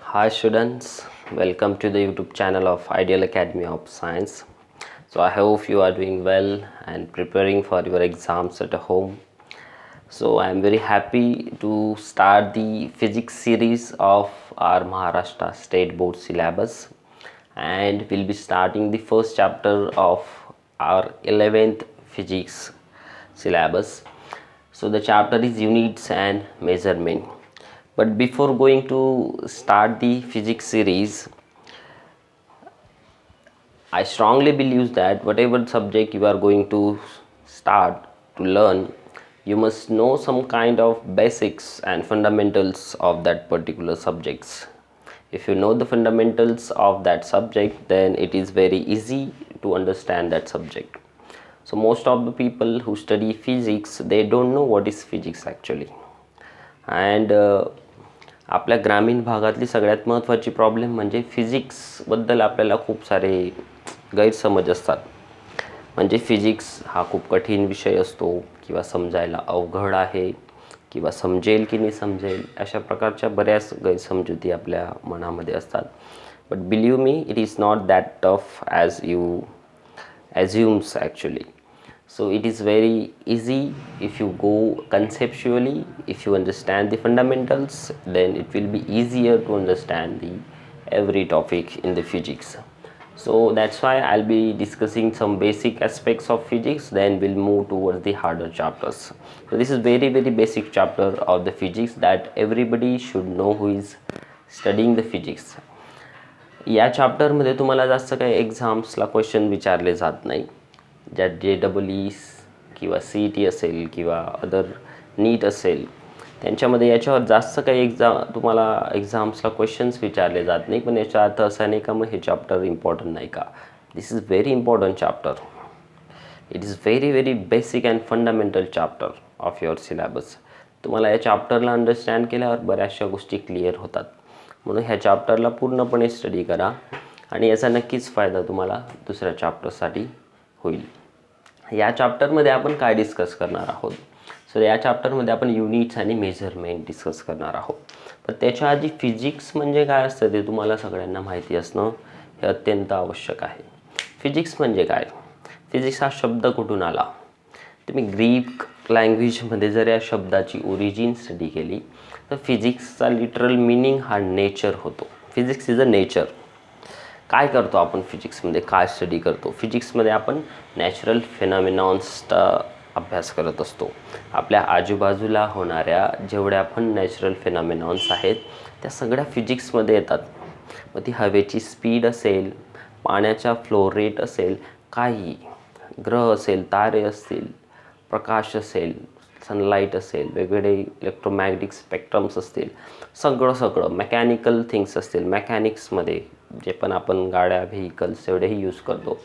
Hi students, welcome to the YouTube channel of Ideal Academy of Science. So I hope you are doing well and preparing for your exams at home. So I am very happy to start the physics series of our Maharashtra State Board syllabus, and we'll be starting the first chapter of our 11th physics syllabus. So the chapter is units and measurement. But before going to start the physics series, I strongly believe that whatever subject you are going to start to learn, you must know some kind of basics and fundamentals of that particular subjects. If you know the fundamentals of that subject, then it is very easy to understand that subject. So most of the people who study physics, they don't know what is physics actually. And आपल्या ग्रामीण भागातली सगळ्यात महत्त्वाची problem म्हणजे फिजिक्सबद्दल आपल्याला खूप सारे गैरसमज असतात. म्हणजे फिजिक्स हा खूप कठीण विषय असतो किंवा समजायला अवघड आहे किंवा समजेल की नाही समजेल, अशा प्रकारच्या बऱ्याच गैरसमजुती आपल्या मनामध्ये असतात. But believe me, it is not that tough as you assumes actually. So it is very easy if you go conceptually. If you understand the fundamentals, then it will be easier to understand the every topic in the physics. So that's why I'll be discussing some basic aspects of physics, then we'll move towards the harder chapters. So this is very basic chapter of the physics that everybody should know who is studying the physics. या चॅप्टरमध्ये तुम्हाला जास्त काही एक्झाम्सला question विचारले जात नाही. ज्यात JEE किंवा CET असेल किंवा अदर नीट असेल, त्यांच्यामध्ये याच्यावर जास्त काही तुम्हाला एक्झाम्सला क्वेश्चन्स विचारले जात नाही. पण याचा अर्थ असा नाही का मग हे चॅप्टर इम्पॉर्टंट नाही का. This is very important chapter. It is very basic and fundamental chapter of your syllabus. तुम्हाला या चॅप्टरला अंडरस्टँड केल्यावर बऱ्याचशा गोष्टी क्लिअर होतात. म्हणून ह्या चॅप्टरला पूर्णपणे स्टडी करा आणि याचा नक्कीच फायदा तुम्हाला दुसऱ्या चॅप्टरसाठी होईल. या चॅप्टरमध्ये आपण काय डिस्कस करणार आहोत? सो या चॅप्टरमध्ये आपण युनिट्स आणि मेजरमेंट डिस्कस करणार आहोत. पण त्याच्या आधी फिजिक्स म्हणजे काय असतं ते तुम्हाला सगळ्यांना माहिती असणं हे अत्यंत आवश्यक आहे. फिजिक्स म्हणजे काय? फिजिक्स हा शब्द कुठून आला? तुम्ही ग्रीक लँग्वेजमध्ये जर या शब्दाची ओरिजिन स्टडी केली तर फिजिक्सचा लिटरल मिनिंग हा नेचर होतो. Physics is a nature. काय करतो आपण फिजिक्समध्ये? काय स्टडी करतो? फिजिक्समध्ये आपण नॅचरल फेनॉमिनॉन्सचा अभ्यास करत असतो. आपल्या आजूबाजूला होणाऱ्या जेवढ्या पण नॅचरल फेनॉमिनॉन्स आहेत त्या सगळ्या फिजिक्समध्ये येतात. मग ती हवेची स्पीड असेल, पाण्याचा फ्लो रेट असेल, काही ग्रह असेल, तारे असतील, प्रकाश असेल, सनलाईट असेल, वेगवेगळे इलेक्ट्रोमॅग्नेटिक स्पेक्ट्रम्स असतील, सगळं मेकॅनिकल थिंग्स असतील, मेकॅनिक्समध्ये जे पण आपण गाड्या, व्हेकल्स एवढेही यूज करतो,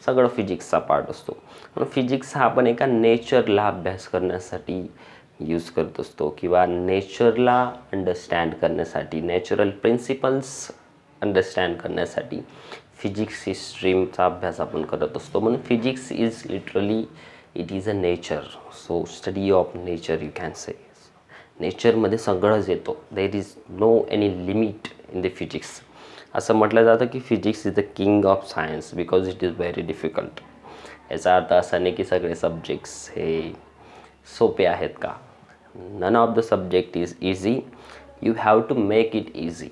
सगळं फिजिक्सचा पार्ट असतो. म्हणून फिजिक्स हा आपण एका नेचरला अभ्यास करण्यासाठी यूज करत असतो किंवा नेचरला अंडरस्टँड करण्यासाठी, नॅचरल प्रिन्सिपल्स अंडरस्टँड करण्यासाठी फिजिक्स ही स्ट्रीमचा अभ्यास आपण करत असतो. म्हणून physics is literally it is a nature. So study of nature you can say. नेचरमध्ये सगळंच येतो. There is no any limit in the physics. असं म्हटलं जातं की physics is the king of science because it is very difficult. याचा अर्थ असा नाही की सगळे सब्जेक्ट्स हे सोपे आहेत का. None of the subject is easy. You have to make it easy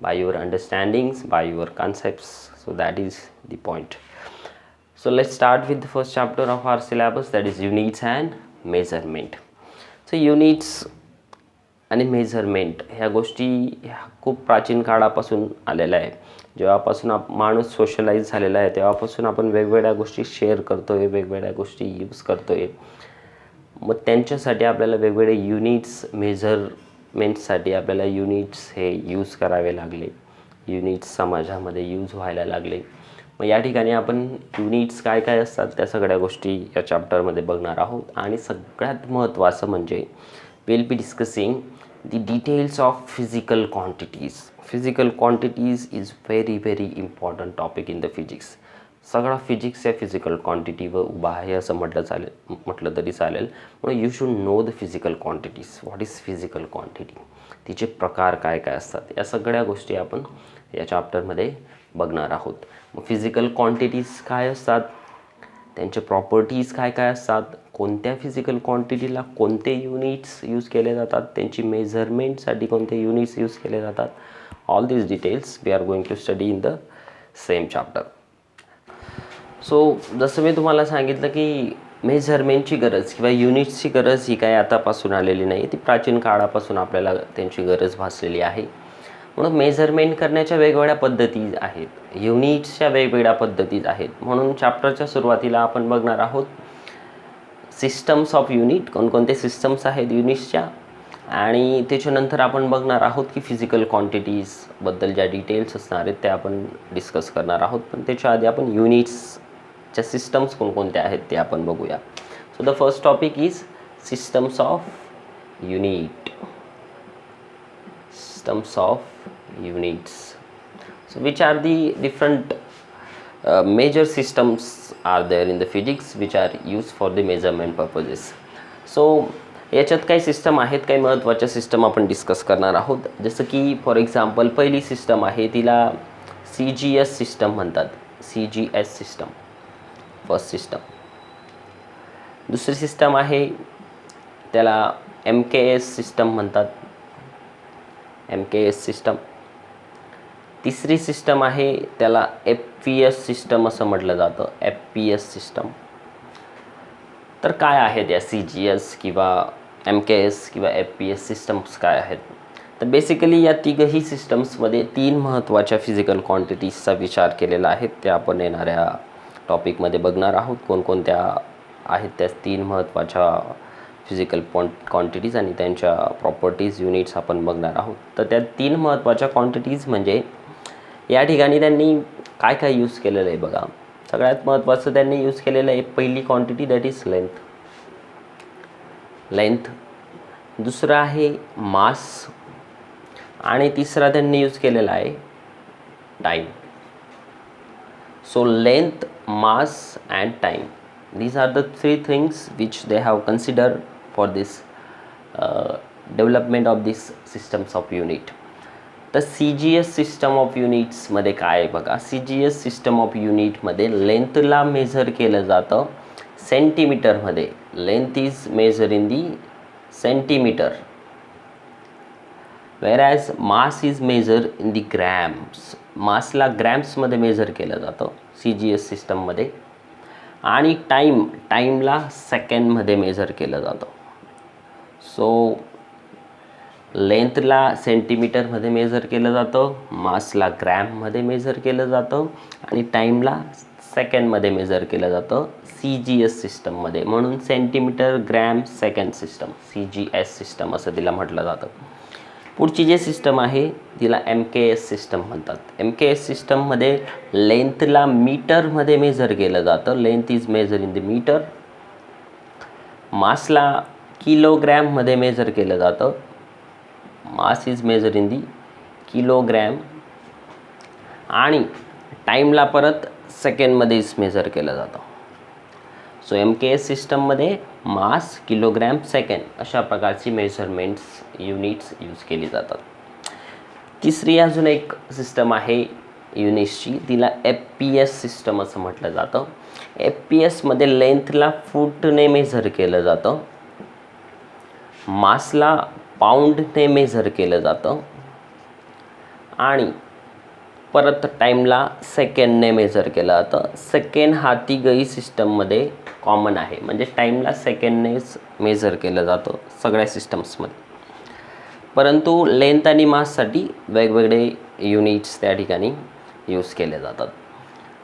by your understandings, by your concepts. So that is the point. So let's start with the first chapter of our syllabus, that is units and measurement. So units आणि measurement ह्या गोष्टी खूप प्राचीन काळापासून आलेल्या आहे. जेव्हापासून माणूस सोशलाइज झालेला आहे तेव्हापासून आपण वेगवेगळ्या गोष्टी शेअर करतोय, वेगवेगळ्या गोष्टी यूज करतोय. मग त्यांच्यासाठी आपल्याला वेगवेगळे युनिट्स, मेजरमेंटसाठी आपल्याला युनिट्स हे यूज करावे लागले. युनिट्स समाजामध्ये यूज व्हायला लागले. मग या ठिकाणी आपण युनिट्स काय काय असतात त्या सगळ्या गोष्टी या चॅप्टरमध्ये बघणार आहोत. आणि सगळ्यात महत्त्वाचं म्हणजे will be discussing the details of physical quantities. Physical quantities is very important topic in the physics. सगळा फिजिक्स या फिजिकल क्वांटिटीवर उभा आहे असं म्हटलं तरी चालेल. म्हणून you should know the physical quantities. What is physical quantity, तिचे प्रकार काय काय असतात, या सगळ्या गोष्टी आपण या चॅप्टरमध्ये बघणार आहोत. मग फिजिकल क्वांटिटीज काय असतात, त्यांचे प्रॉपर्टीज काय काय असतात, कोणत्या फिजिकल क्वांटिटीला कोणते युनिट्स यूज केले जातात, त्यांची मेजरमेंटसाठी कोणते युनिट्स यूज केले जातात, all this details we are going to study in the same chapter. So जसं मी तुम्हाला सांगितलं की मेजरमेंटची गरज किंवा युनिट्सची गरज ही काय आतापासून आलेली नाही, ती प्राचीन काळापासून आपल्याला त्यांची गरज भासलेली आहे. म्हणून मेजरमेंट करण्याच्या वेगवेगळ्या पद्धती आहेत, युनिट्सच्या वेगवेगळ्या पद्धती आहेत. म्हणून चॅप्टरच्या सुरुवातीला आपण बघणार आहोत सिस्टम्स ऑफ युनिट, कोणकोणते सिस्टम्स आहेत युनिट्सच्या, आणि त्याच्यानंतर आपण बघणार आहोत की फिजिकल क्वांटिटीजबद्दल ज्या डिटेल्स असणार आहेत त्या आपण डिस्कस करणार आहोत. पण त्याच्या आधी आपण युनिट्सच्या सिस्टम्स कोणकोणत्या आहेत ते आपण बघूया. So the first topic is systems of unit. Systems of units. So which are the different major systems are there in the physics which are used for the measurement purposes. So याच्यात काही system आहेत, काही महत्त्वाच्या system आपण discuss करणार आहोत. जसं की फॉर एक्झाम्पल पहिली सिस्टम आहे तिला CGS सिस्टम म्हणतात. CGS system first system. दुसरी सिस्टम आहे त्याला MKS सिस्टम म्हणतात. MKS system. तिसरी सिस्टम आहे त्याला FPS सिस्टम असं म्हटलं जातं. FPS system. तर काय आहेत या CGS किंवा MKS किंवा FPS सिस्टम्स काय आहेत, तर बेसिकली या तिघही सिस्टम्समध्ये तीन महत्त्वाच्या फिजिकल क्वांटिटीजचा विचार केलेला आहे. त्या आपण येणाऱ्या टॉपिकमध्ये बघणार आहोत. कोणकोणत्या आहेत त्या तीन महत्त्वाच्या फिजिकल क्वांटिटीज आणि त्यांच्या प्रॉपर्टीज युनिट्स आपण बघणार आहोत. तर त्या तीन महत्त्वाच्या क्वांटिटीज म्हणजे या ठिकाणी त्यांनी काय काय यूज केलेलं आहे बघा. सगळ्यात महत्त्वाचं त्यांनी यूज केलेलं आहे पहिली क्वांटिटी, दॅट इज लेंथ. दुसरं आहे मास आणि तिसरा त्यांनी यूज केलेला आहे time. So length, mass and time, these are the three things which they have considered for this development of these systems of unit. तर CGS सिस्टम ऑफ युनिट्समध्ये काय आहे बघा. CGS सिस्टम ऑफ युनिटमध्ये लेंथला मेजर केलं जातं सेंटीमीटरमध्ये. Length is measure in the centimetre, whereas mass is measure in the grams. मासला ग्रॅम्समध्ये मेजर केलं जातं CGS सिस्टममध्ये. आणि टाईमला सेकंडमध्ये मेजर केलं जातं. सो लेंथला सेंटीमीटरमध्ये मेजर केलं जातं, मासला ग्रॅममध्ये मेजर केलं जातं आणि टाईमला सेकंडमध्ये मेजर केलं जातं CGS सिस्टममध्ये. म्हणून centimetre gram second system, CGS system असं तिला म्हटलं जातं. पुढची जी सिस्टम आहे तिला MKS सिस्टम म्हणतात. MKS सिस्टममध्ये लेंथला मीटरमध्ये मेजर केलं जातं. Length is measure in the metre. मासला किलोग्रॅममध्ये मेजर केलं जातं. Mass is measure in the kilogram. आणि टाईमला परत सेकंडमध्येच मेजर केलं जातं. सो MKS सिस्टममध्ये मास, किलोग्रॅम, सेकंड अशा प्रकारची मेजरमेंट्स युनिट्स यूज केली जातात. तिसरी अजून एक सिस्टम आहे युनिट्सची, तिला FPS सिस्टम असं म्हटलं जातं. FPSमध्ये लेंथला फूटने मेजर केलं जातं, मासला पाऊंडने मेजर केलं जातं आणि परत टाईमला सेकंडने मेजर केलं जातं. सेकंड हा तिघही सिस्टममध्ये कॉमन आहे, म्हणजे टाईमला सेकंडनेच मेजर केलं जातं सगळ्या सिस्टम्समध्ये. परंतु लेंथ आणि माससाठी वेगवेगळे युनिट्स त्या ठिकाणी यूज केले जातात.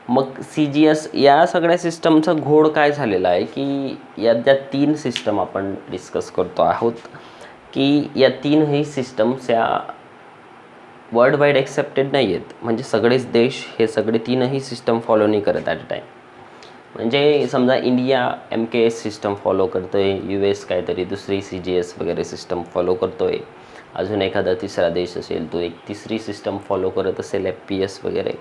मग CGS या सगळ्या सिस्टमचा घोळ काय झालेला आहे की या ज्या तीन सिस्टम आपण डिस्कस करतो आहोत की या तीनही सिस्टम्स या वर्ल्ड वाईड ॲक्सेप्टेड नाही आहेत. म्हणजे सगळेच देश हे सगळे तीनही सिस्टम फॉलो नाही करत ॲट अ टाईम. म्हणजे समजा इंडिया MKS सिस्टम फॉलो करतो आहे, US काहीतरी दुसरी CGS वगैरे सिस्टम फॉलो करतो आहे, अजून एखादा तिसरा देश असेल तो एक तिसरी सिस्टम फॉलो करत असेल FPS वगैरे.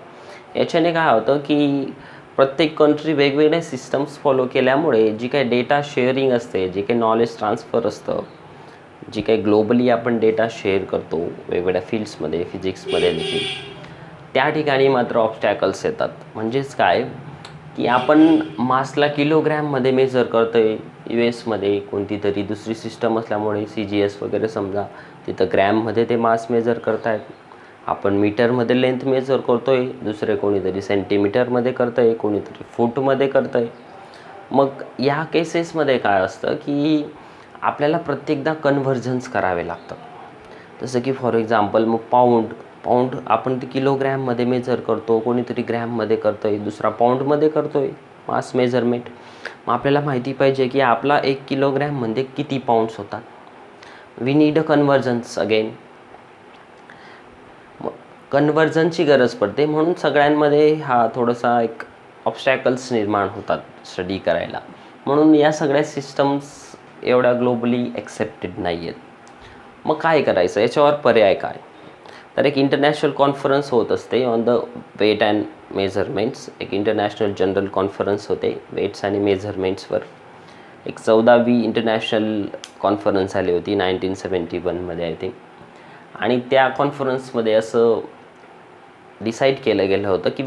याच्याने काय होतं की प्रत्येक कंट्री वेगवेगळे सिस्टम्स फॉलो केल्यामुळे जी काही डेटा शेअरिंग असते, जे काही नॉलेज ट्रान्सफर असतं, जी काही ग्लोबली आपण डेटा शेअर करतो वेगवेगळ्या फील्ड्समध्ये, फिजिक्समध्ये देखील, त्या ठिकाणी मात्र ऑब्स्टॅकल्स येतात. म्हणजेच काय की आपण मासला किलोग्रॅममध्ये मेजर करतो आहे. US मध्ये कोणती तरी दुसरी सिस्टम असल्यामुळे CGS वगैरे समजा, तिथं ग्रॅममध्ये ते मास मेजर करतायत. आपण मीटरमध्ये लेंथ मेजर करतो आहे, दुसरे कोणीतरी सेंटीमीटरमध्ये करतं आहे, कोणीतरी फूटमध्ये करतं आहे. मग या केसेसमध्ये काय असतं की आपल्याला प्रत्येकदा कन्व्हर्जन्स करावे लागतात. जसं की फॉर एक्झाम्पल मग पाऊंड आपण ते किलोग्रॅममध्ये मेजर करतो, कोणीतरी ग्रॅममध्ये करतो आहे, दुसरा पाऊंडमध्ये करतो आहे मास मेजरमेंट. मग आपल्याला माहिती पाहिजे की आपला 1 किलोग्रॅममध्ये किती पाऊंड्स होतात. We need a conversions again. कन्व्हर्जनची गरज पडते, म्हणून सगळ्यांमध्ये हा थोडासा एक ऑब्स्टॅकल्स निर्माण होतात स्टडी करायला. म्हणून या सगळ्या सिस्टम्स एवढ्या ग्लोबली ॲक्सेप्टेड नाही आहेत. मग काय करायचं, याच्यावर पर्याय काय? तर एक इंटरनॅशनल कॉन्फरन्स होत असते on the weight and measurements. एक इंटरनॅशनल जनरल कॉन्फरन्स होते वेट्स आणि मेजरमेंट्सवर. एक 14वी इंटरनॅशनल कॉन्फरन्स झाली होती 1971मध्ये आय थिंक. आणि त्या कॉन्फरन्समध्ये असं डिसाईड केलं गेलं होतं की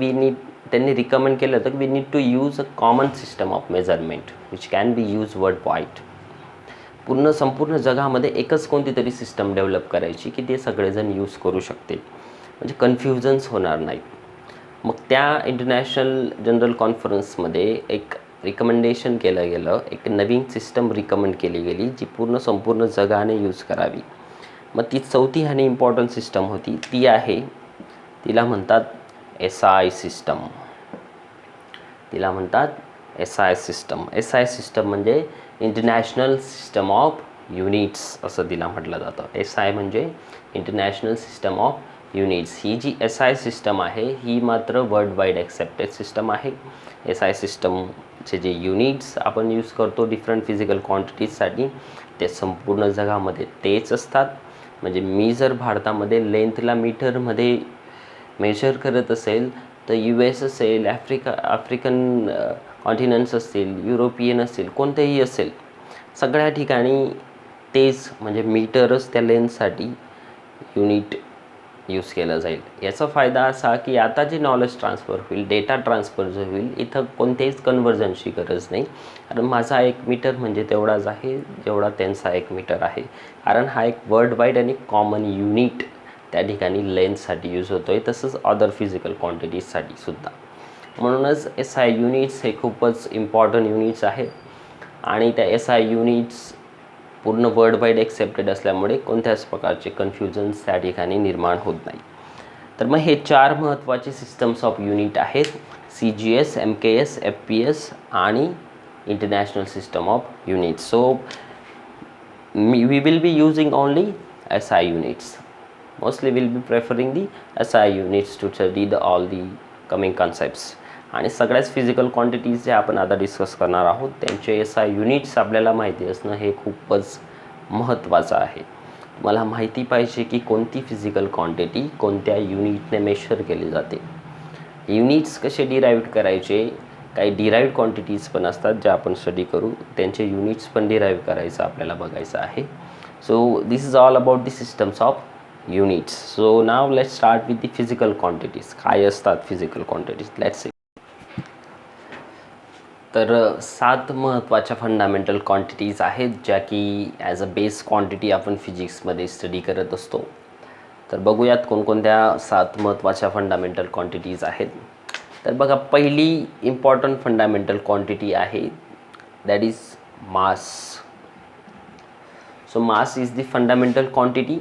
त्यांनी रिकमेंड केलं होतं की we need to use a common system of measurement which can be use world wide. संपूर्ण जगामध्ये एकच कोणती तरी सिस्टम डेव्हलप करायची की ते सगळेजण यूज करू शकतील, म्हणजे कन्फ्युजन्स होणार नाहीत. मग त्या इंटरनॅशनल जनरल कॉन्फरन्समध्ये एक रिकमेंडेशन केलं गेलं, एक नवीन सिस्टम रिकमेंड केली गेली जी संपूर्ण जगाने यूज करावी. मग ती चौथी आणि इम्पॉर्टंट सिस्टम होती, तिला म्हणतात SI सिस्टम. SI सिस्टम म्हणजे इंटरनॅशनल सिस्टम ऑफ युनिट्स असं तिला म्हटलं जातं. SI म्हणजे इंटरनॅशनल सिस्टम ऑफ युनिट्स. ही जी SI सिस्टम आहे ही मात्र वर्ल्ड वाईड ॲक्सेप्टेड सिस्टम आहे. SI सिस्टमचे जे युनिट्स आपण यूज करतो डिफरंट फिजिकल क्वांटिटीजसाठी, ते संपूर्ण जगामध्ये तेच असतात. म्हणजे मी जर भारतामध्ये लेंथला मीटरमध्ये मेजर करत असेल तर US असेल, आफ्रिकन कॉन्टिनेंट्स असतील, युरोपियन असेल, कोणतेही असेल, सगळ्या ठिकाणी तेच म्हणजे मीटरच त्या लेन्ससाठी युनिट यूज केलं जाईल. याचा फायदा असा की आता जे नॉलेज ट्रान्सफर होईल, डेटा ट्रान्सफर जो होईल, इथं कोणत्याहीच कन्व्हर्जनची गरज नाही. कारण माझा 1 मीटर म्हणजे तेवढाच आहे जेवढा त्यांचा 1 मीटर आहे. कारण हा एक वर्ल्ड वाईड आणि कॉमन युनिट त्या ठिकाणी लेन्ससाठी यूज होतो आहे, तसंच अदर फिजिकल क्वांटिटीजसाठी सुद्धा. म्हणूनच SI युनिट्स हे खूपच इम्पॉर्टंट युनिट्स आहेत. आणि त्या SI युनिट्स पूर्ण वर्ल्ड वाईड ॲक्सेप्टेड असल्यामुळे कोणत्याच प्रकारचे कन्फ्युजन्स त्या ठिकाणी निर्माण होत नाही. तर मग हे 4 महत्त्वाचे सिस्टम्स ऑफ युनिट आहेत: CGS, MKS, FPS आणि international system of units. So we will be using only SI units. Mostly we'll be preferring the SI units to study all the coming concepts. आणि सगळ्याच physical quantities जे आपण आता discuss करणार आहोत त्यांचे SI units आपल्याला माहिती असणं हे खूपच महत्त्वाचं आहे. मला माहिती पाहिजे की कोणती फिजिकल क्वांटिटी कोणत्या युनिटने मेजर केली जाते. युनिट्स कसे डिराईव्ह करायचे, काही डिराईव्ड क्वांटिटीज पण असतात ज्या आपण स्टडी करू, त्यांचे युनिट्स पण डिराईव्ह करायचं आपल्याला बघायचं आहे. So this is all about the systems of units. So now let's start with the physical quantities. काय असतात फिजिकल क्वांटिटीज, लेट्स सी. तर 7 महत्त्वाच्या फंडामेंटल क्वांटिटीज आहेत ज्या की ॲज अ बेस क्वांटिटी आपण फिजिक्समध्ये स्टडी करत असतो. तर बघूयात कोणकोणत्या 7 महत्त्वाच्या फंडामेंटल क्वांटिटीज आहेत. तर बघा, पहिली इम्पॉर्टंट फंडामेंटल क्वांटिटी आहे that is mass. So mass is the fundamental quantity.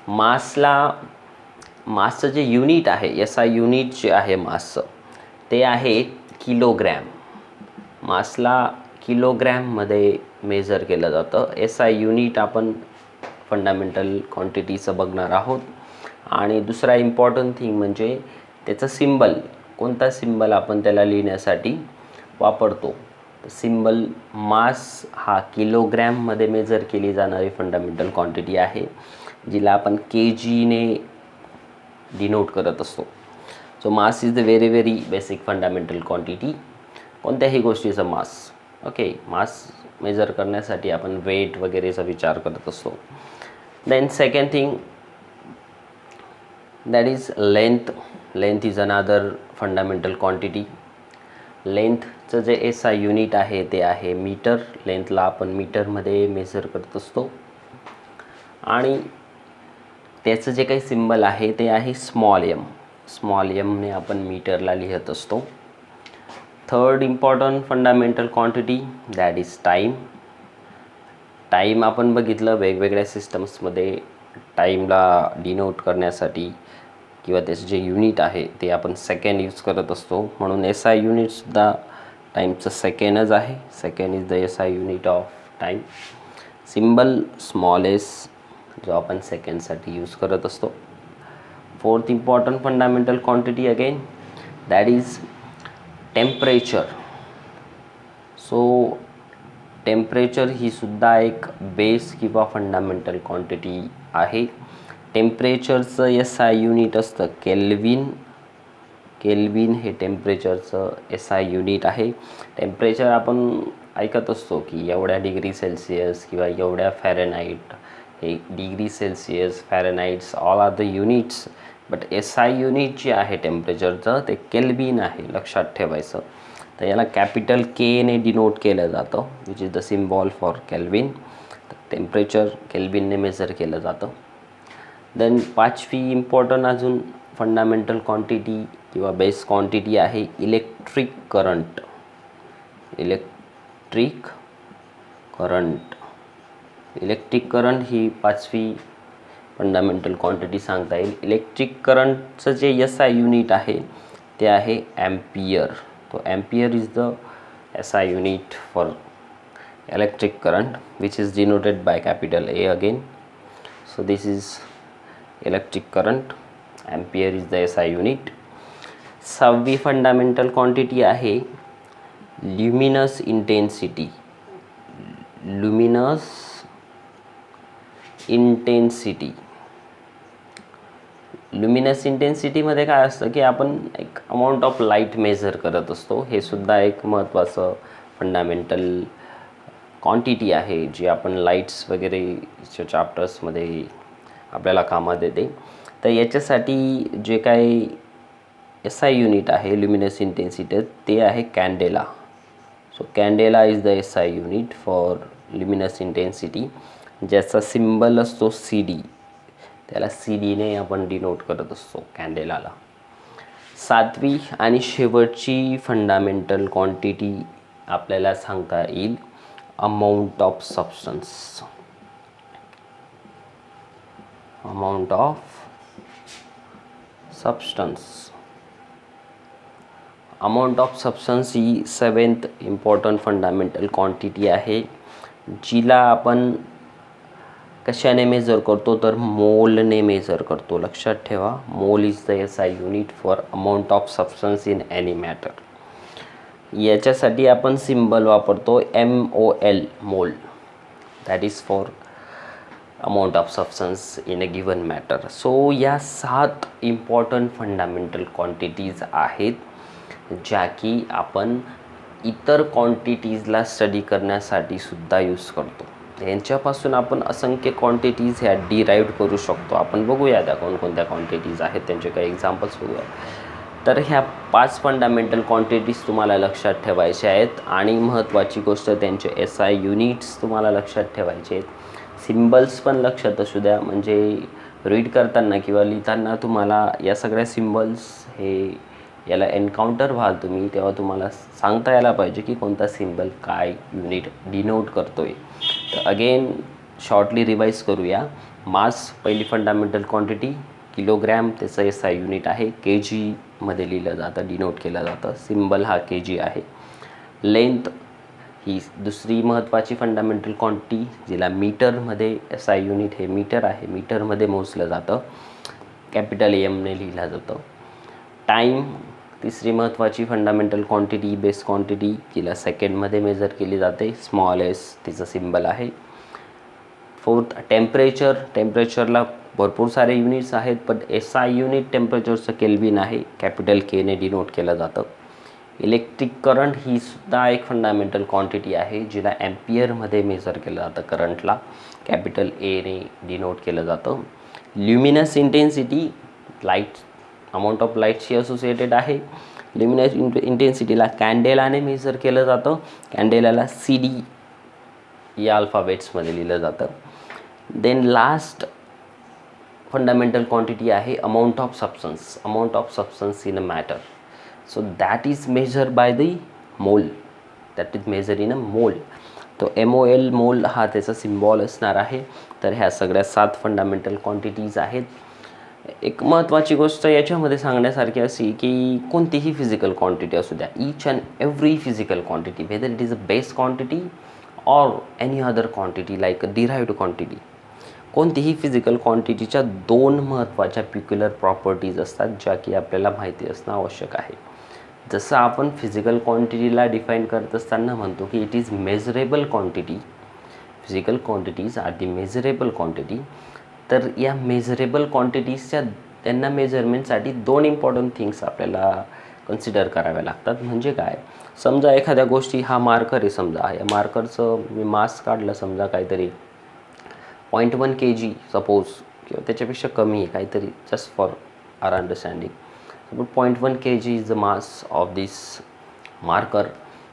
मासचं जे युनिट आहे, SI युनिट जे आहे मासचं, ते आहे किलोग्रॅम. मासला किलोग्रॅममध्ये मेजर केलं जातं. SI युनिट आपण फंडामेंटल क्वांटिटीचं बघणार आहोत. आणि दुसरा इम्पॉर्टंट थिंग म्हणजे त्याचं सिम्बल. कोणता सिम्बल आपण त्याला लिहिण्यासाठी वापरतो. सिम्बल मास हा किलोग्रॅममध्ये मेजर केली जाणारी फंडामेंटल क्वांटिटी आहे, जिला आपण kg ने डिनोट करत असतो. So mass is the very basic fundamental quantity. कोणत्याही गोष्टीचं मास. ओके, मास मेजर करण्यासाठी आपण वेट वगैरेचा विचार करत असतो. Then second thing that is length. Length is another fundamental quantity. लेंथचं जे SI युनिट आहे ते आहे मीटर. लेंथला आपण मीटरमध्ये मेजर करत असतो आणि त्याचं जे काही सिम्बल आहे ते आहे स्मॉल एम. स्मॉल एमने आपण मीटरला लिहित असतो. Third important fundamental quantity that is time. Time आपण बघितलं वेगवेगळ्या सिस्टम्समध्ये टाईमला डिनोट करण्यासाठी किंवा त्याचं जे युनिट आहे ते आपण सेकंड यूज करत असतो. म्हणून SI युनिटसुद्धा टाईमचं सेकंडच आहे. Second is the SI unit of time. Symbol small S जो आपण सेकंडसाठी यूज करत असतो. Fourth important fundamental quantity again that is temperature. So temperature ही सुद्धा एक बेस किंवा फंडामेंटल क्वांटिटी आहे. टेम्परेचरचं SI युनिट असतं केल्विन. केल्विन हे टेम्परेचरचं SI युनिट आहे. टेम्परेचर आपण ऐकत असतो की एवढ्या डिग्री सेल्सिअस किंवा एवढ्या फॅरेनहाईट. हे degree Celsius, Fahrenheits all are the units. But SI unit जे आहे टेम्परेचरचं ते केल्विन आहे, लक्षात ठेवायचं. तर याला कॅपिटल K ने डिनोट केलं जातं which is the symbol for kelvin. Temperature केल्विनने मेजर केलं जातं. देन पाचवी इम्पॉर्टंट अजून फंडामेंटल क्वांटिटी किंवा बेस क्वांटिटी आहे electric current. Electric current. Electric current ही पाचवी फंडामेंटल क्वांटिटी सांगता येईल. इलेक्ट्रिक करंटचं जे SI युनिट आहे ते आहे ॲम्पियर. तो ampere is the SI unit for electric current which is denoted by capital A again. So this is electric current. Ampere is the SI unit. सहावी fundamental quantity आहे luminous intensity. Luminous intensity. Luminous इंटेन्सिटीमध्ये काय असतं की आपण एक amount of light major करत असतो. हे सुद्धा एक महत्त्वाचं फंडामेंटल क्वांटिटी आहे जी आपण लाईट्स वगैरेच्या चॅप्टर्समध्ये आपल्याला कामात येते. तर याच्यासाठी जे काही SI युनिट आहे ल्युमिनस इंटेन्सिटी ते आहे candela. So candela is the SI unit for luminous intensity. ज्याचा सिम्बल असतो CD. त्याला CDने आपण डिनोट करत असतो कॅन्डेलाला. सातवी आणि शेवटची फंडामेंटल क्वांटिटी आपल्याला सांगता येईल amount of substance. Amount of substance. Amount of substance he seventh important fundamental quantity आहे जिला आपण कशाने मेजर करतो तर मोलने मेजर करतो. लक्षात ठेवा mole is the SI unit for amount of substance in any matter. याच्यासाठी आपण सिम्बल वापरतो MOL मोल. That is for amount of substance in a given matter. So या 7 इम्पॉर्टंट फंडामेंटल क्वांटिटीज आहेत ज्या की आपण इतर क्वांटिटीजला स्टडी करण्यासाठी सुद्धा यूज करतो. यांच्यापासून आपण असंख्य क्वांटिटीज ह्या डिराईव्ह करू शकतो. आपण बघूया त्या कोणकोणत्या क्वांटिटीज आहेत त्यांचे काही एक्झाम्पल्स बघूया. तर ह्या 5 फंडामेंटल क्वांटिटीज तुम्हाला लक्षात ठेवायच्या आहेत आणि महत्त्वाची गोष्ट त्यांचे SI युनिट्स तुम्हाला लक्षात ठेवायचे आहेत. सिम्बल्स पण लक्षात असू द्या म्हणजे रीड करताना किंवा लिहिताना तुम्हाला या सगळ्या सिम्बल्स हे याला एन्काउंटर व्हाल तुम्ही तेव्हा तुम्हाला सांगता यायला पाहिजे की कोणता सिम्बल काय युनिट डिनोट करतो आहे. तर अगेन शॉर्टली रिवाईज करूया. मास पहिली फंडामेंटल क्वांटिटी किलोग्रॅम त्याचं SI युनिट आहे. kgमध्ये लिहिलं जातं, डिनोट केलं जातं. सिम्बल हा kg आहे. लेंथ ही दुसरी महत्त्वाची फंडामेंटल क्वांटिटी जिला मीटरमध्ये SI युनिट हे मीटर आहे, मीटरमध्ये मोजलं जातं, कॅपिटल M ने लिहिलं जातं. टाईम तिसरी महत्त्वाची फंडामेंटल क्वांटिटी बेस क्वांटिटी जिला सेकंडमध्ये मेजर केली जाते, स्मॉल s तिचं सिम्बल आहे. Fourth temperature. टेम्परेचरला भरपूर सारे युनिट्स आहेत, पण SI युनिट टेम्परेचरचं केल्विन आहे, कॅपिटल केने डिनोट केलं जातं. इलेक्ट्रिक करंट ही सुद्धा एक फंडामेंटल क्वांटिटी आहे, जिला ॲम्पियरमध्ये मेजर केलं जातं. करंटला कॅपिटल एने डिनोट केलं जातं. Luminous intensity, light, amount of लाईटशी असोसिएटेड आहे. ल्युमिनस इंटेन्सिटीला कॅन्डेलाने मेजर केलं जातं. कॅन्डेलाला CD या अल्फाबेट्समध्ये लिहिलं जातं. देन लास्ट फंडामेंटल क्वांटिटी आहे amount of substance. Amount of substance in a matter. So that is measure by the mole. That is measure in a mole. तो MOL मोल हा त्याचा सिम्बॉल असणार आहे. तर ह्या सगळ्या 7 फंडामेंटल क्वांटिटीज आहेत. एक महत्त्वाची गोष्ट याच्यामध्ये सांगण्यासारखी अशी की कोणतीही फिजिकल क्वांटिटी असू द्या, each and every physical quantity, whether it is a base quantity or any other quantity like a derived quantity, कोणतीही फिजिकल क्वांटिटीच्या 2 महत्त्वाच्या पिक्युलर प्रॉपर्टीज असतात, ज्या की आपल्याला माहिती असणं आवश्यक आहे. जसं आपण फिजिकल क्वांटिटीला डिफाईन करत असताना म्हणतो की it is measurable quantity. Physical quantities are the measurable quantity. तर या मेजरेबल क्वांटिटीजच्या त्यांना मेजरमेंटसाठी 2 इम्पॉर्टंट थिंग्स आपल्याला कन्सिडर कराव्या लागतात. म्हणजे काय, समजा एखाद्या गोष्टी हा मार्कर आहे, समजा या मार्करचं मी मास काढलं, समजा काहीतरी 0.1 kg सपोज, किंवा त्याच्यापेक्षा कमी आहे काहीतरी, just for our understanding. Suppose 0.1 kg is the mass of this marker.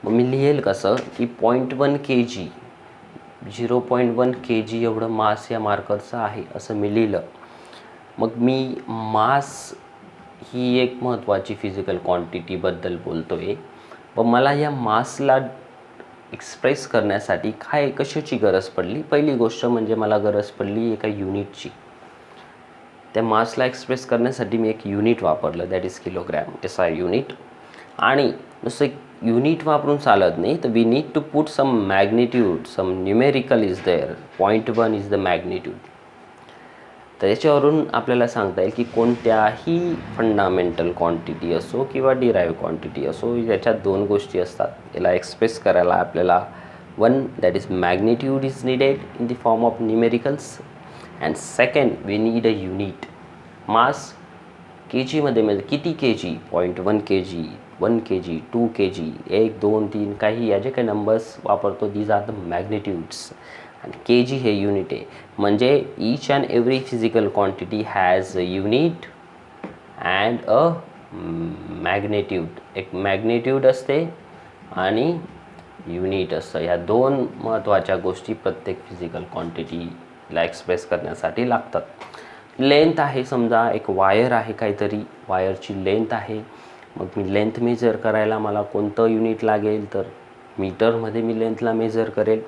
मग मी लिहेल कसं की 0.1 kg, 0.1 kg एवढं मास या मार्करचं आहे असं मी लिहिलं. मग मी मास ही एक महत्त्वाची फिजिकल क्वांटिटीबद्दल बोलतो आहे. पण मला या मासला एक्सप्रेस करण्यासाठी कशाची गरज पडली? पहिली गोष्ट म्हणजे मला गरज पडली एका युनिटची. त्या मासला एक्सप्रेस करण्यासाठी मी एक युनिट वापरलं, that is kilogram, SI unit. आणि नुसतं एक युनिट वापरून चालत नाही, तर we need to put some magnitude, some numerical is there. 0.1 is the magnitude. तर याच्यावरून आपल्याला सांगता येईल की कोणत्याही फंडामेंटल क्वांटिटी असो किंवा डिराइव्ह क्वांटिटी असो, याच्यात 2 गोष्टी असतात. याला एक्सप्रेस करायला आपल्याला 1 that is magnitude is needed in the form of numericals, and second we need a unit. Mass kgमध्ये म्हणजे किती kg, 0.1 kg, 1 kg, 2 kg, 1, 2, 3, काही या जे काही नंबर्स वापरतो, दीज आर द मॅग्निट्यूड्स. आणि kg हे युनिट आहे. म्हणजे each and every physical quantity has a unit and a magnitude. एक मॅग्निट्यूड असते आणि युनिट असतं. ह्या 2 महत्त्वाच्या गोष्टी प्रत्येक फिजिकल क्वांटिटीला एक्सप्रेस करण्यासाठी लागतात. लेंथ आहे, समजा एक वायर आहे काहीतरी, वायरची लेंथ आहे. मग मी लेंथ मेजर करायला मला कोणतं युनिट लागेल, तर मीटरमध्ये मी लेंथला मेजर करेल.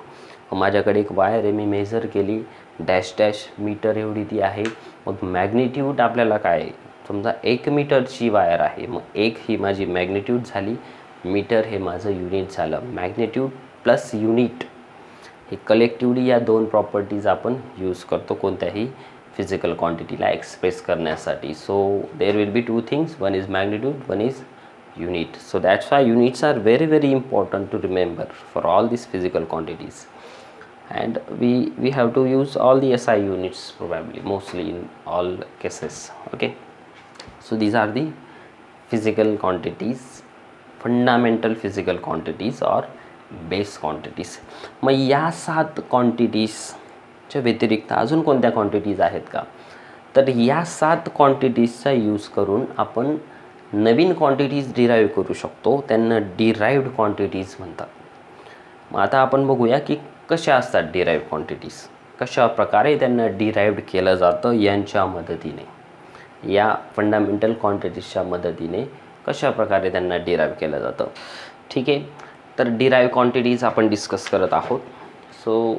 माझ्याकडे एक वायर आहे, मी मेजर केली, डॅश डॅश मीटर एवढी ती आहे. मग मॅग्निट्यूड आपल्याला काय, समजा 1 मीटरची वायर आहे, मग 1 ही माझी मॅग्निट्यूड झाली, मीटर हे माझं युनिट झालं. मॅग्निट्यूड प्लस युनिट हे कलेक्टिवली या 2 प्रॉपर्टीज आपण यूज करतो कोणत्याही फिजिकल क्वांटिटीला एक्सप्रेस करण्यासाठी. So there will be 2 things, 1 is magnitude, 1 is unit. So that's why units are very very important to remember for all these physical quantities, and we have to use all the SI units probably, mostly in all cases. Okay, so these are the physical quantities, fundamental physical quantities or base quantities. मग या 7 क्वांटिटीजच्या व्यतिरिक्त अजून कोणत्या quantities आहेत का? तर या 7 क्वांटिटीजचा use करून आपण नवीन क्वांटिटीज डिराईव्ह करू शकतो. त्यांना डिराइव्ड क्वांटिटीज म्हणतात. मग आता आपण बघूया की कशा असतात डिराइव्ड क्वांटिटीज, कशा प्रकारे त्यांना डिराइव्ड केलं जातं यांच्या मदतीने, या फंडामेंटल क्वांटिटीजच्या मदतीने कशा प्रकारे त्यांना डिराइव्ह केलं जातं. ठीक आहे, तर डिराइव्ड क्वांटिटीज आपण डिस्कस करत आहोत. सो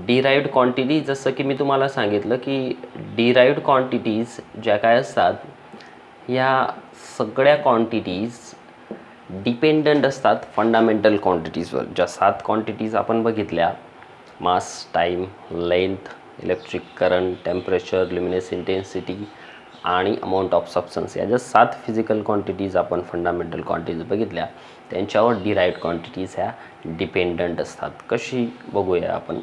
डिराइव्ड क्वांटिटी, जसं की मी तुम्हाला सांगितलं की डिराइव्ड क्वांटिटीज ज्या काय असतात, ह्या सगळ्या क्वांटिटीज डिपेंडंट असतात फंडामेंटल क्वांटिटीजवर. ज्या 7 क्वांटिटीज आपण बघितल्या, mass, time, length, electric current, temperature, luminous intensity आणि अमाऊंट ऑफ सबस्टन्स, या ज्या 7 फिजिकल क्वांटिटीज आपण फंडामेंटल क्वांटिटीज बघितल्या, त्यांच्यावर डिराइव्ड क्वांटिटीज ह्या डिपेंडंट असतात. कशी बघूया आपण.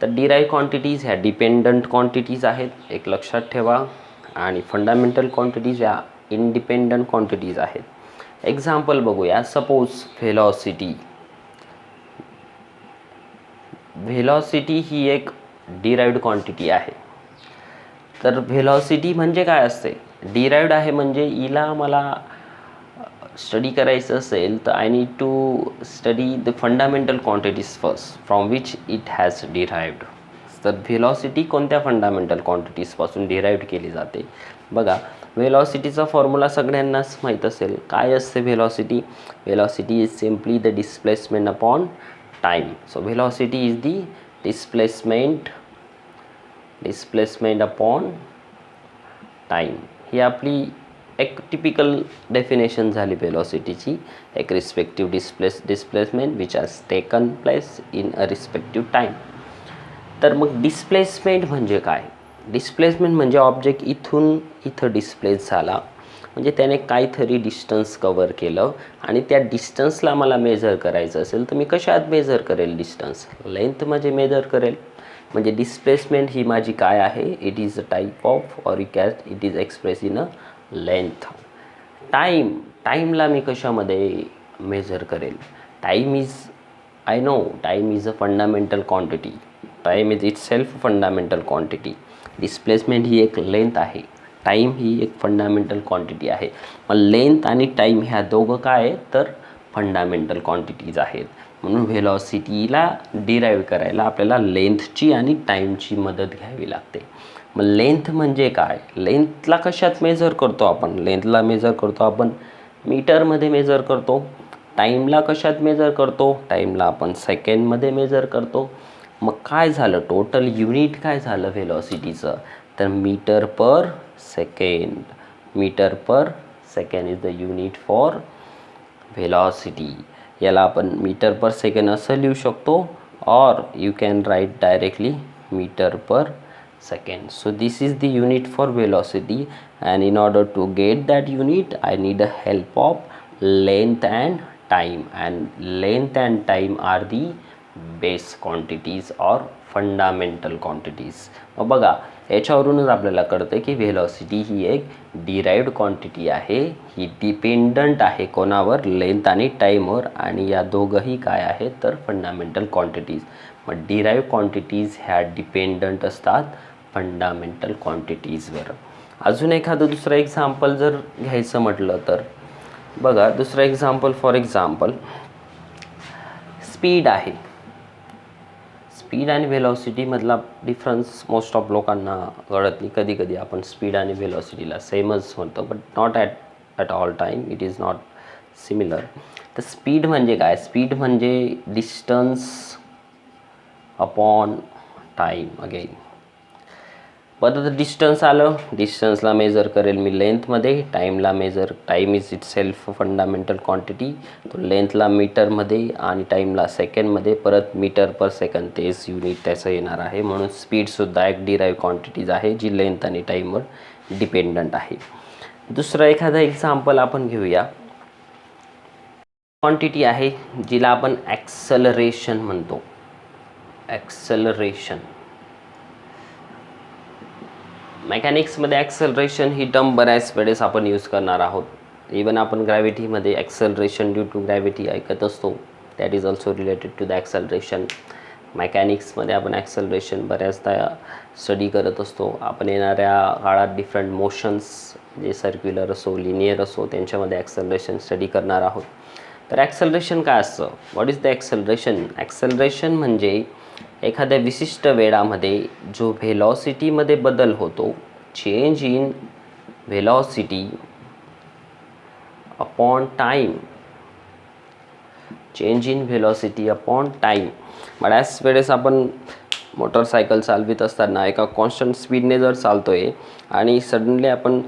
तर डिराईव्ह क्वांटिटीज ह्या डिपेंडंट क्वांटिटीज आहेत, एक लक्षात ठेवा, आणि फंडामेंटल क्वांटिटीज ह्या इंडिपेंडंट क्वांटिटीज आहेत. एक्झाम्पल बघूया. सपोज व्हेलॉसिटी ही एक डिराईव्ड क्वांटिटी आहे. तर व्हेलॉसिटी म्हणजे काय असते? डिराईव्ड आहे म्हणजे हिला मला स्टडी करायचं असेल तर I need to study the fundamental quantities first from which it has derived. तर व्हेलॉसिटी कोणत्या फंडामेंटल क्वांटिटीजपासून डिराईव्ड केली जाते? बघा, व्हेलॉसिटीचा फॉर्म्युला सगळ्यांनाच माहीत असेल. काय असते velocity? Velocity is simply the displacement upon time. So velocity is the displacement upon time. ही आपली एक टिपिकल डेफिनेशन झाली व्हेलॉसिटीची. एक respective displacement which has taken place in a respective time. तर मग डिस्प्लेसमेंट म्हणजे काय? डिस्प्लेसमेंट म्हणजे ऑब्जेक्ट इथून इथं डिस्प्लेस झाला, म्हणजे त्याने काहीतरी डिस्टन्स कवर केलं आणि त्या डिस्टन्सला मला मेजर करायचं असेल तर मी कशात मेजर करेल? डिस्टन्स लेंथमध्ये मेजर करेल. म्हणजे डिस्प्लेसमेंट ही माझी काय आहे? It is a type of or it is express in a length. टाईमला मी कशामध्ये मेजर करेल? Time is a fundamental quantity. Time is itself fundamental quantity. Displacement ही एक लेंथ आहे, टाईम ही एक फंडामेंटल क्वांटिटी आहे. मग लेंथ आणि टाईम ह्या दोघं काय आहेत? तर फंडामेंटल क्वांटिटीज आहेत. म्हणून व्हेलॉसिटीला डिराईव्ह करायला आपल्याला लेंथची आणि टाईमची मदत घ्यावी लागते. मग लेंथ म्हणजे काय? लेंथला कशात मेजर करतो आपण? लेंथला मेजर करतो आपण मीटरमध्ये मेजर करतो. टाईमला कशात मेजर करतो? टाईमला आपण सेकंडमध्ये मेजर करतो. मग काय झालं? टोटल युनिट काय झालं व्हेलॉसिटीचं? तर metre per second. Metre per second is the unit for velocity. याला आपण मीटर पर सेकंड असं लिहू शकतो, or you can write directly metre per second. So this is the unit for velocity, and in order to get that unit I need a help of length and time, and length and time are the base quantities or fundamental quantities. मग बघा, याच्यावरूनच आपल्याला कळतं की velocity ही एक derived quantity आहे. ही dependent आहे कोणावर? Length आणि टाईमवर. आणि या दोघंही काय आहेत? तर फंडामेंटल क्वांटिटीज. मग डिराईव्ड क्वांटिटीज ह्या डिपेंडंट असतात फंडामेंटल क्वांटिटीजवर. अजून एखादं दुसरं एक्झाम्पल जर घ्यायचं म्हटलं तर बघा, दुसरं एक्झाम्पल, फॉर एक्झाम्पल स्पीड आहे. स्पीड आणि व्हेलॉसिटीमधला डिफरन्स मोस्ट ऑफ लोकांना कळत नाही. कधी कधी आपण स्पीड आणि व्हेलॉसिटीला सेमच म्हणतो, but not at all time it is not similar. तर स्पीड म्हणजे काय? स्पीड म्हणजे डिस्टन्स अपॉन टाईम. अगेन परत डिस्टन्स आलं, डिस्टन्सला मेजर करेल मी लेंथमध्ये, टाईमला measure, time is itself fundamental quantity, तो लेंथला मीटरमध्ये आणि टाईमला सेकंडमध्ये. परत मीटर पर सेकंड तेच युनिट त्याचं येणार आहे. म्हणून स्पीडसुद्धा एक डिराईव्ह क्वांटिटीज आहे जी लेंथ आणि टाईमवर डिपेंडंट आहे. दुसरं एखादं एक्झाम्पल आपण घेऊया. क्वांटिटी आहे जिला आपण ॲक्सलरेशन म्हणतो. ॲक्सलरेशन. मेकॅनिक्समध्ये ॲक्सलरेशन ही टर्म बऱ्याच वेळेस आपण यूज करणार आहोत. इवन आपण ग्रॅव्हिटीमध्ये ॲक्सलरेशन ड्यू टू ग्रॅव्हिटी ऐकत असतो. That is also related to the acceleration. मेकॅनिक्समध्ये आपण ॲक्सलरेशन बऱ्याचदा स्टडी करत असतो. आपण येणाऱ्या काळात डिफरंट मोशन्स, जे सर्क्युलर असो, लिनियर असो, त्यांच्यामध्ये ॲक्सलरेशन स्टडी करणार आहोत. तर ॲक्सलरेशन काय असतं? What is the acceleration? Acceleration म्हणजे एखाद्या विशिष्ट वेळामध्ये जो व्हेलॉसिटीमध्ये बदल होतो, change in velocity upon time. Change in velocity upon time. बऱ्याच वेळेस आपण मोटरसायकल चालवित असताना एका कॉन्स्टंट स्पीडने जर चालतोय आणि सडनली आपण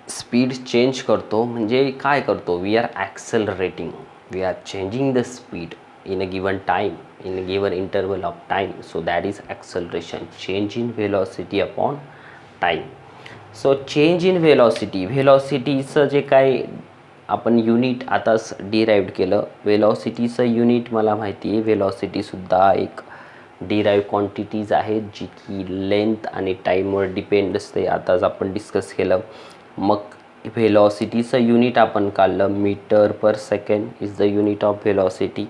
स्पीड चेंज करतो, म्हणजे काय करतो? We are accelerating. We are changing the speed in a given time, in a given interval of time. So that is acceleration, change in velocity upon time. So change in velocity, व्हेलॉसिटीचं जे काय आपण unit आताच derived केलं, व्हेलॉसिटीचं unit मला माहिती आहे. व्हेलॉसिटीसुद्धा एक derive quantities आहेत जी की लेंथ आणि टाईमवर डिपेंड असते. आताच आपण डिस्कस केलं. मग व्हेलॉसिटीचं युनिट आपण काढलं, metre per second is the unit of velocity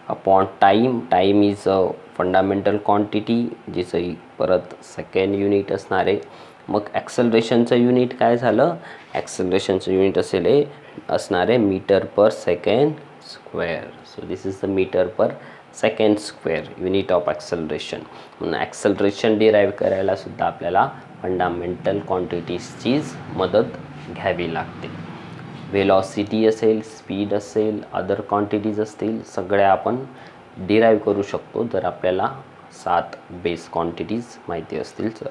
upon time is a fundamental quantity जिचं परत सेकंड युनिट असणार आहे. मग ॲक्सलरेशनचं युनिट काय झालं, ॲक्सलरेशनचं युनिट असणार आहे metre per second square. So this is the metre per second square unit of acceleration. म्हणून ॲक्सलरेशन डिराईव्ह करायला सुद्धा आपल्याला फंडामेंटल क्वांटिटीजचीच मदत घ्यावी लागते. व्हेलॉसिटी असेल, स्पीड असेल, अदर क्वांटिटीज असतील, सगळ्या आपण डिराईव्ह करू शकतो जर आपल्याला 7 बेस क्वांटिटीज माहिती असतील. तर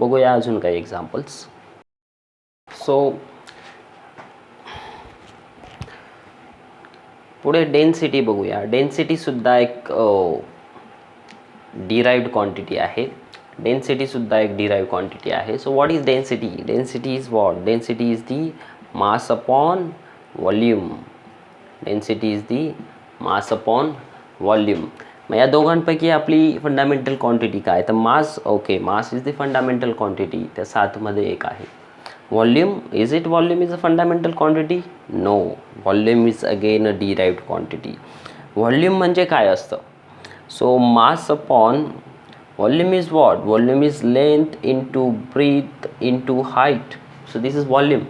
बघूया अजून काही एक्झाम्पल्स. सो पुढे डेन्सिटी बघूया. डेन्सिटीसुद्धा एक डिराईव्ड क्वांटिटी आहे. डेन्सिटीसुद्धा एक डिराईव्ड क्वांटिटी आहे. So what is density? Density is what? Density is the mass upon volume. Density is the mass upon volume. मग या दोघांपैकी आपली फंडामेंटल क्वांटिटी काय? तर mass. Okay, mass is the fundamental quantity, त्या 7मध्ये एक आहे. Volume, is it volume is a fundamental quantity? No, volume is again a derived quantity. व्हॉल्यूम म्हणजे काय असतं? So mass upon volume is what? Volume is length into breadth into height. So this is volume.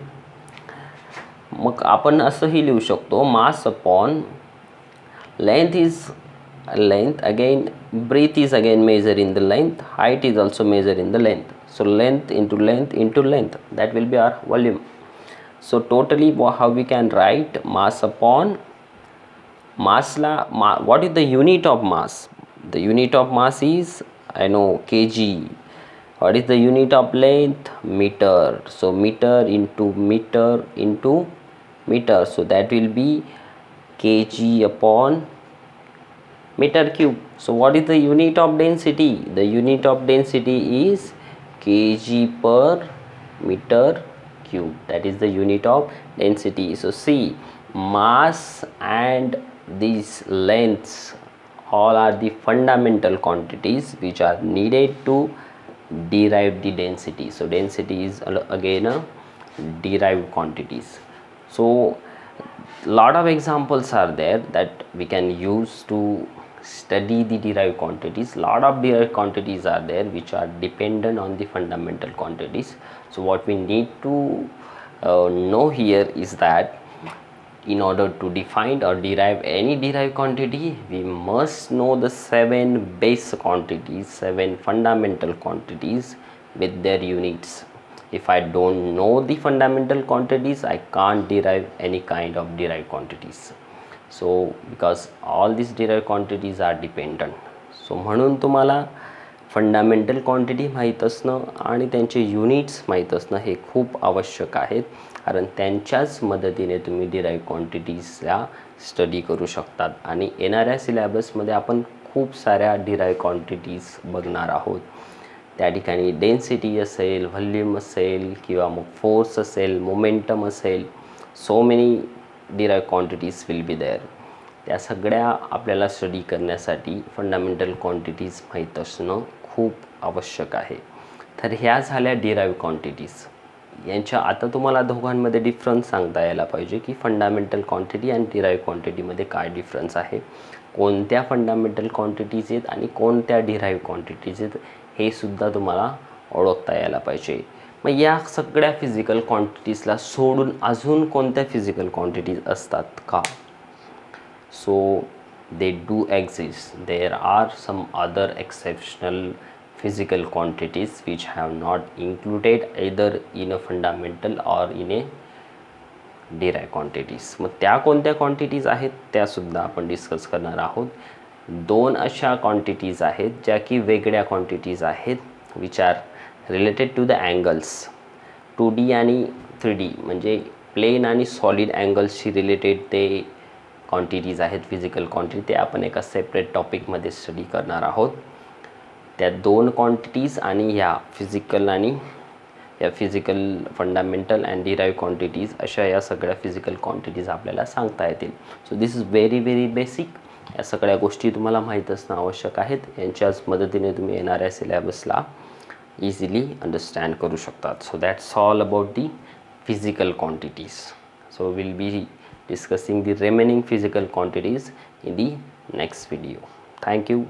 मग आपण असंही लिहू शकतो, mass upon length is length, again breadth is again measured in the length, height is also measured in the length. So length into length into length, that will be our volume. So totally how we can write mass upon mass what is the unit of mass? The unit of mass is, I know, kg. What is the unit of length? Meter. So meter into meter into meter, so that will be kg upon meter cube. So what is the unit of density? The unit of density is kg per meter cube. That is the unit of density. So see, mass and these lengths all are the fundamental quantities which are needed to derive the density. So density is again a derived quantities. So lot of examples are there that we can use to study the derived quantities. Lot of derived quantities are there which are dependent on the fundamental quantities. So what we need to know here is that in order to define or derive any derived quantity, we must know the 7 base quantities, 7 fundamental quantities with their units. If I don't know the fundamental quantities, I can't derive any kind of derived quantities. So because all these derived quantities are dependent. So म्हणून तुम्हाला fundamental quantity माहीत असणं आणि त्यांचे units माहीत असणं हे खूप आवश्यक आहेत, कारण त्यांच्याच मदतीने तुम्ही डिराईव्ह क्वांटिटीजला स्टडी करू शकतात. आणि येणाऱ्या सिलेबसमध्ये आपण खूप साऱ्या डिराईव्ह क्वांटिटीज बघणार आहोत. त्या ठिकाणी डेन्सिटी असेल, व्हॉल्यूम असेल, किंवा मग फोर्स असेल, मोमेंटम असेल, so many derive quantities will be there. त्या सगळ्या आपल्याला स्टडी करण्यासाठी फंडामेंटल क्वांटिटीज माहीत असणं खूप आवश्यक आहे. तर ह्या झाल्या डिराईव्ह क्वांटिटीज. यांच्या आता तुम्हाला दोघांमध्ये डिफरन्स सांगता यायला पाहिजे की फंडामेंटल क्वांटिटी आणि डिराईव्ह क्वांटिटीमध्ये काय डिफरन्स आहे, कोणत्या फंडामेंटल क्वांटिटीज आहेत आणि कोणत्या डिराईव्ह क्वांटिटीज आहेत, हे सुद्धा तुम्हाला ओळखता यायला पाहिजे. मग या सगळ्या फिजिकल क्वांटिटीजला सोडून अजून कोणत्या फिजिकल क्वांटिटीज असतात का? So they do exist. There are some other exceptional physical quantities which have not included either in a fundamental or in a derived quantities. मग त्या कोणत्या क्वांटिटीज आहेत त्या सुद्धा आपण डिस्कस करणार आहोत. 2 अशा क्वांटिटीज आहेत ज्या की वेगळ्या क्वांटिटीज आहेत, which are related to the angles. 2D आणि 3D म्हणजे प्लेन आणि सॉलिड अँगल्सशी रिलेटेड ते क्वांटिटीज आहेत, फिजिकल क्वांटिटी. ते आपण एका सेपरेट टॉपिकमध्ये स्टडी करणार आहोत. त्या 2 क्वांटिटीज आणि ह्या फिजिकल आणि या physical fundamental and derive quantities, अशा या सगळ्या फिजिकल क्वांटिटीज आपल्याला सांगता येतील. So this is very very basic. या सगळ्या गोष्टी तुम्हाला माहीत असणं आवश्यक आहेत. यांच्याच मदतीने तुम्ही येणाऱ्या सिलेबसला इझिली अंडरस्टँड करू शकतात. So that's all about the physical quantities. So we'll be discussing the remaining physical quantities in the next video. Thank you.